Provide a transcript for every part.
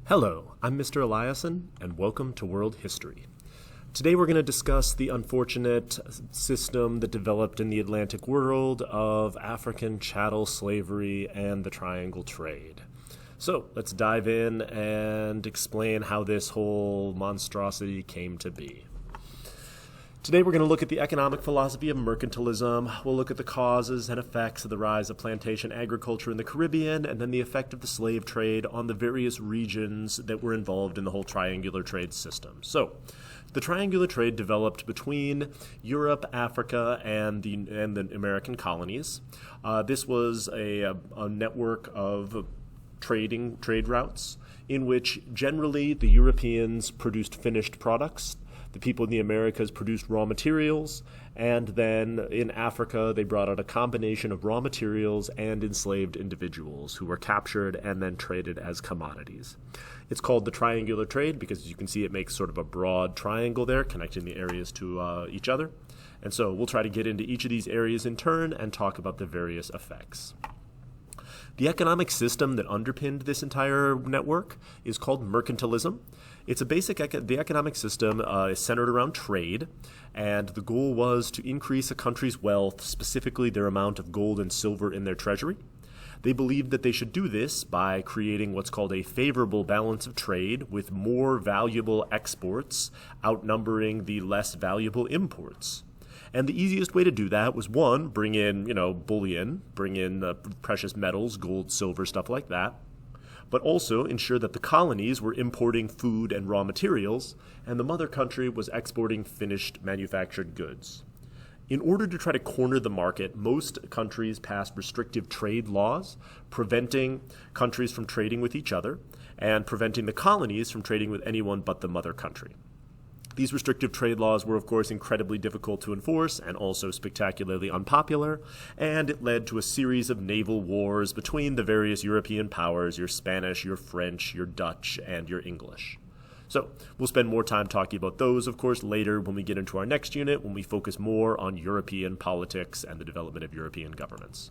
Hello, I'm Mr. Eliason, and welcome to World History. Today we're going to discuss the unfortunate system that developed in the Atlantic world of African chattel slavery and the triangle trade. So let's dive in and explain how this whole monstrosity came to be. Today we're going to look at the economic philosophy of mercantilism. We'll look at the causes and effects of the rise of plantation agriculture in the Caribbean, and then the effect of the slave trade on the various regions that were involved in the whole triangular trade system. So, the triangular trade developed between Europe, Africa, and the American colonies. This was a network of trade routes in which generally the Europeans produced finished products. The people in the Americas produced raw materials, and then in Africa they brought out a combination of raw materials and enslaved individuals who were captured and then traded as commodities. It's called the triangular trade because, as you can see, it makes sort of a broad triangle there connecting the areas to each other. And so we'll try to get into each of these areas in turn and talk about the various effects. The economic system that underpinned this entire network is called mercantilism. It's the economic system is centered around trade, and the goal was to increase a country's wealth, specifically their amount of gold and silver in their treasury. They believed that they should do this by creating what's called a favorable balance of trade, with more valuable exports outnumbering the less valuable imports. And the easiest way to do that was, one, bring in, bullion, bring in precious metals, gold, silver, stuff like that, but also ensure that the colonies were importing food and raw materials, and the mother country was exporting finished manufactured goods. In order to try to corner the market, most countries passed restrictive trade laws, preventing countries from trading with each other, and preventing the colonies from trading with anyone but the mother country. These restrictive trade laws were, of course, incredibly difficult to enforce and also spectacularly unpopular, and it led to a series of naval wars between the various European powers, your Spanish, your French, your Dutch, and your English. So we'll spend more time talking about those, of course, later when we get into our next unit, when we focus more on European politics and the development of European governments.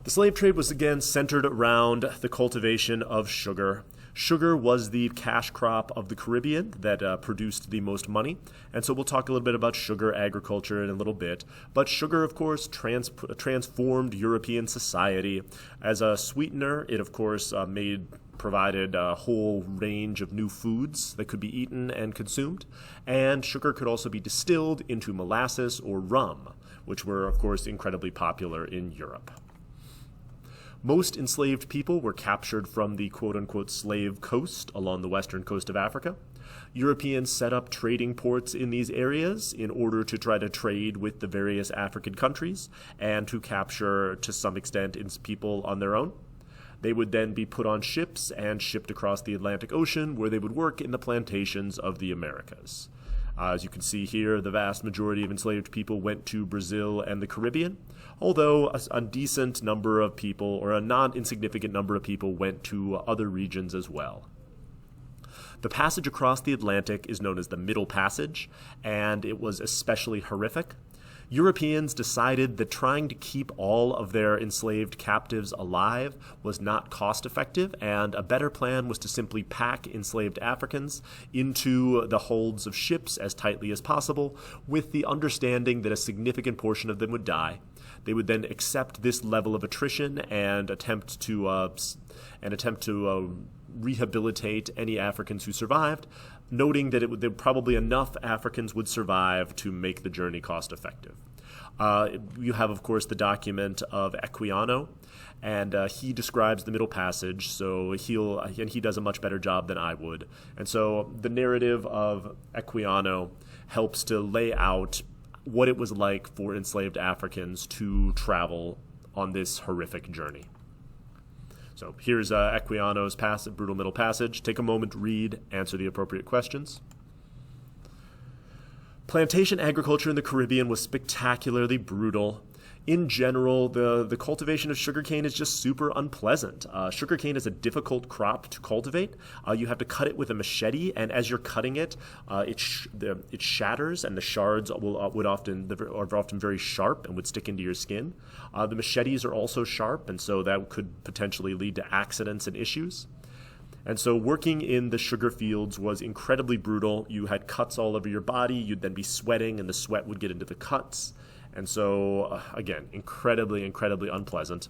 The slave trade was again centered around the cultivation of sugar. Sugar was the cash crop of the Caribbean that produced the most money, and so we'll talk a little bit about sugar agriculture in a little bit. But sugar, of course, transformed European society. As a sweetener, it, of course, provided a whole range of new foods that could be eaten and consumed, and sugar could also be distilled into molasses or rum, which were, of course, incredibly popular in Europe. Most enslaved people were captured from the quote-unquote slave coast along the western coast of Africa. Europeans set up trading ports in these areas in order to try to trade with the various African countries and to capture, to some extent, people on their own. They would then be put on ships and shipped across the Atlantic Ocean, where they would work in the plantations of the Americas. As you can see here, the vast majority of enslaved people went to Brazil and the Caribbean, although a decent number of people, or a not insignificant number of people, went to other regions as well. The passage across the Atlantic is known as the Middle Passage, and it was especially horrific. Europeans decided that trying to keep all of their enslaved captives alive was not cost-effective, and a better plan was to simply pack enslaved Africans into the holds of ships as tightly as possible, with the understanding that a significant portion of them would die. They would then accept this level of attrition and attempt to rehabilitate any Africans who survived, noting that probably enough Africans would survive to make the journey cost-effective. You have, of course, the document of Equiano, and he describes the Middle Passage, so he does a much better job than I would. And so the narrative of Equiano helps to lay out what it was like for enslaved Africans to travel on this horrific journey. So here's Equiano's brutal Middle Passage. Take a moment to read, answer the appropriate questions. Plantation agriculture in the Caribbean was spectacularly brutal. In general, the cultivation of sugarcane is just super unpleasant. Sugarcane is a difficult crop to cultivate. You have to cut it with a machete, and as you're cutting it, it shatters, and the shards are often very sharp and would stick into your skin. The machetes are also sharp, and so that could potentially lead to accidents and issues. And so working in the sugar fields was incredibly brutal. You had cuts all over your body. You'd then be sweating, and the sweat would get into the cuts. And so, again, incredibly, incredibly unpleasant.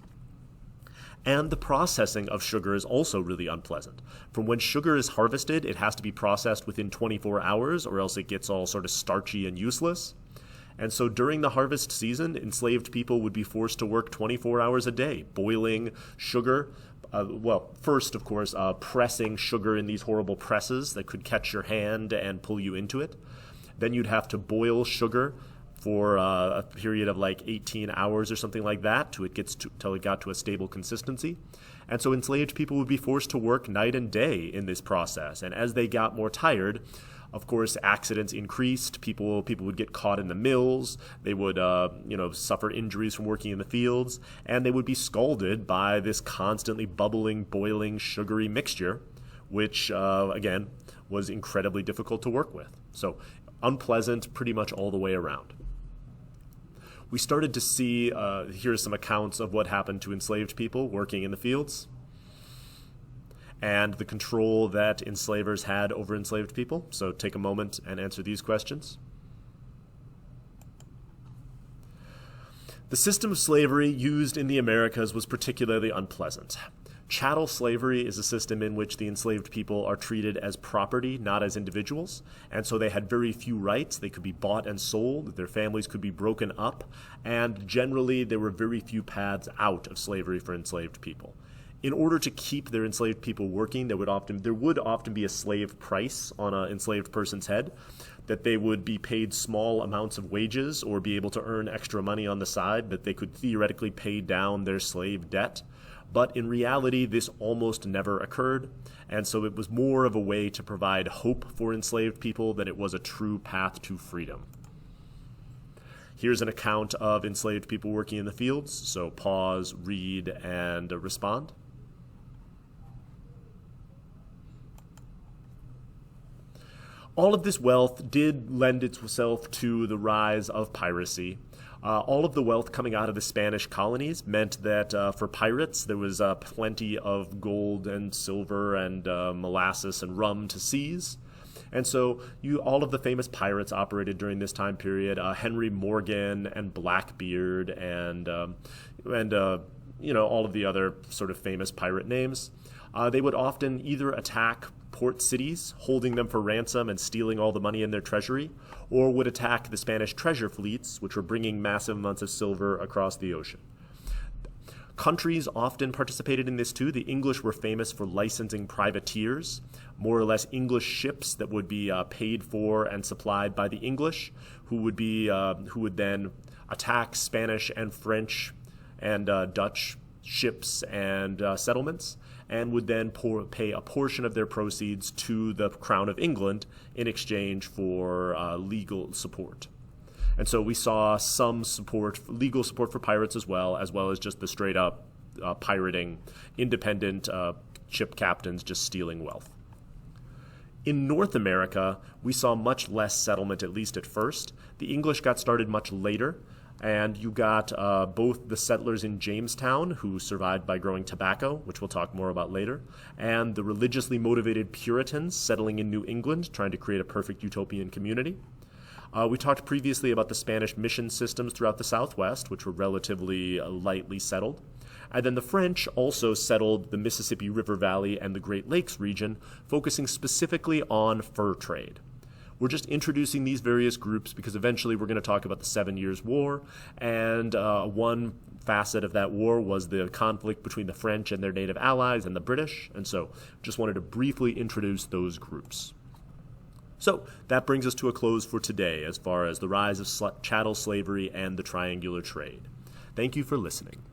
And the processing of sugar is also really unpleasant. From when sugar is harvested, it has to be processed within 24 hours, or else it gets all sort of starchy and useless. And so during the harvest season, enslaved people would be forced to work 24 hours a day, boiling sugar. First, of course, pressing sugar in these horrible presses that could catch your hand and pull you into it. Then you'd have to boil sugar for a period of like 18 hours or something like that till it got to a stable consistency. And so enslaved people would be forced to work night and day in this process. And as they got more tired, of course, accidents increased. People would get caught in the mills. They would, suffer injuries from working in the fields, and they would be scalded by this constantly bubbling, boiling, sugary mixture, which, again, was incredibly difficult to work with. So unpleasant pretty much all the way around. We started to see, here are some accounts of what happened to enslaved people working in the fields, and the control that enslavers had over enslaved people. So take a moment and answer these questions. The system of slavery used in the Americas was particularly unpleasant. Chattel slavery is a system in which the enslaved people are treated as property, not as individuals, and so they had very few rights. They could be bought and sold, their families could be broken up, and generally there were very few paths out of slavery for enslaved people. In order to keep their enslaved people working, there would often be a slave price on an enslaved person's head, that they would be paid small amounts of wages or be able to earn extra money on the side that they could theoretically pay down their slave debt. But in reality, this almost never occurred, and so it was more of a way to provide hope for enslaved people than it was a true path to freedom. Here's an account of enslaved people working in the fields, so pause, read, and respond. All of this wealth did lend itself to the rise of piracy. All of the wealth coming out of the Spanish colonies meant that for pirates there was plenty of gold and silver and molasses and rum to seize. And so all of the famous pirates operated during this time period, Henry Morgan and Blackbeard and all of the other sort of famous pirate names. They would often either attack port cities, holding them for ransom and stealing all the money in their treasury, or would attack the Spanish treasure fleets, which were bringing massive amounts of silver across the ocean. Countries often participated in this too. The English were famous for licensing privateers, more or less English ships that would be paid for and supplied by the English, who would then attack Spanish and French and Dutch ships and settlements, and would then pay a portion of their proceeds to the Crown of England in exchange for legal support. And so we saw some legal support for pirates as well as just the straight up pirating, independent ship captains just stealing wealth. In North America, we saw much less settlement, at least at first. The English got started much later, and you got both the settlers in Jamestown, who survived by growing tobacco, which we'll talk more about later, and the religiously motivated Puritans settling in New England, trying to create a perfect utopian community. We talked previously about the Spanish mission systems throughout the Southwest, which were relatively lightly settled. And then the French also settled the Mississippi River Valley and the Great Lakes region, focusing specifically on fur trade. We're just introducing these various groups because eventually we're going to talk about the 7 Years' War, and one facet of that war was the conflict between the French and their native allies and the British, and so just wanted to briefly introduce those groups. So that brings us to a close for today as far as the rise of chattel slavery and the triangular trade. Thank you for listening.